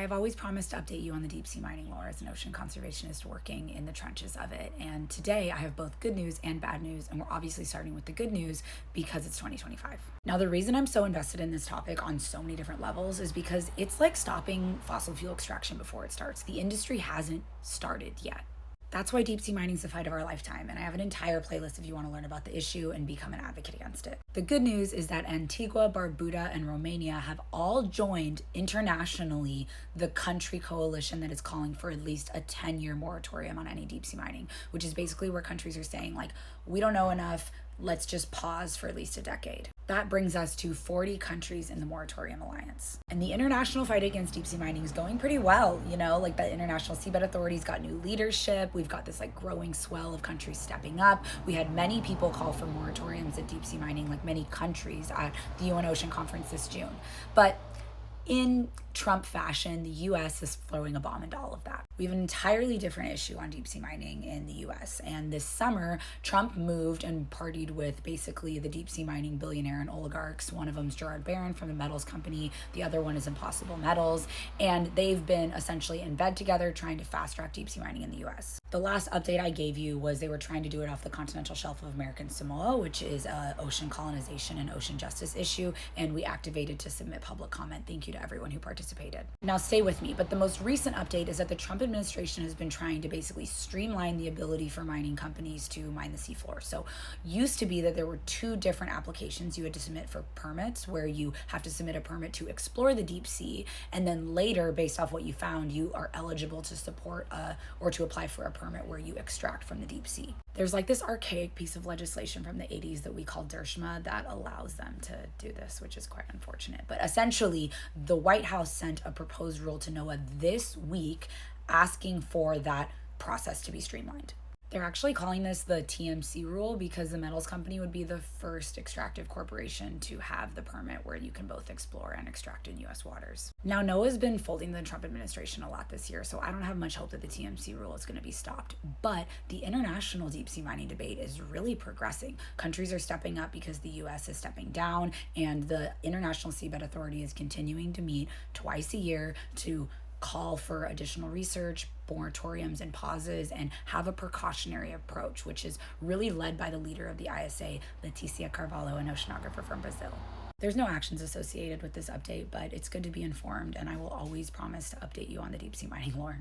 have always promised to update you on the deep sea mining lore as an ocean conservationist working in the trenches of it. And today I have both good news and bad news, and we're obviously starting with the good news because it's 2025. Now, the reason I'm so invested in this topic on so many different levels is because it's like stopping fossil fuel extraction before it starts. The industry hasn't started yet. That's why deep sea mining is the fight of our lifetime, and I have an entire playlist if you want to learn about the issue and become an advocate against it. The good news is that Antigua, Barbuda, and Romania have all joined internationally the country coalition that is calling for at least a 10-year moratorium on any deep sea mining, which is basically where countries are saying, like, we don't know enough, let's just pause for at least a decade. That brings us to 40 countries in the Moratorium Alliance. And the international fight against deep sea mining is going pretty well, like the International Seabed Authority's got new leadership. We've got this like growing swell of countries stepping up. We had many people call for moratoriums at deep sea mining, like many countries at the UN Ocean Conference this June. But in Trump fashion, the US is throwing a bomb into all of that. We have an entirely different issue on deep sea mining in the US. And this summer, Trump moved and partied with basically the deep sea mining billionaire and oligarchs. One of them is Gerard Barron from the metals company. The other one is Impossible Metals. And they've been essentially in bed together trying to fast track deep sea mining in the US. The last update I gave you was they were trying to do it off the continental shelf of American Samoa, which is an ocean colonization and ocean justice issue. And we activated to submit public comment. Thank you to everyone who participated. Now stay with me, but the most recent update is that the Trump administration has been trying to basically streamline the ability for mining companies to mine the seafloor. So used to be that there were two different applications you had to submit for permits, where you have to submit a permit to explore the deep sea, and then later, based off what you found, you are eligible to support or to apply for a permit where you extract from the deep sea. There's like this archaic piece of legislation from the 80s that we call DERSHMA that allows them to do this, which is quite unfortunate. But essentially, the White House sent a proposed rule to NOAA this week asking for that process to be streamlined. They're actually calling this the TMC rule because the metals company would be the first extractive corporation to have the permit where you can both explore and extract in U.S. waters. Now, NOAA's been folding the Trump administration a lot this year, so I don't have much hope that the TMC rule is going to be stopped. But the international deep sea mining debate is really progressing. Countries are stepping up because the U.S. is stepping down, and the International Seabed Authority is continuing to meet twice a year to call for additional research, moratoriums, and pauses, and have a precautionary approach, which is really led by the leader of the ISA, Leticia Carvalho, an oceanographer from Brazil. There's no actions associated with this update, but it's good to be informed, and I will always promise to update you on the deep sea mining lore.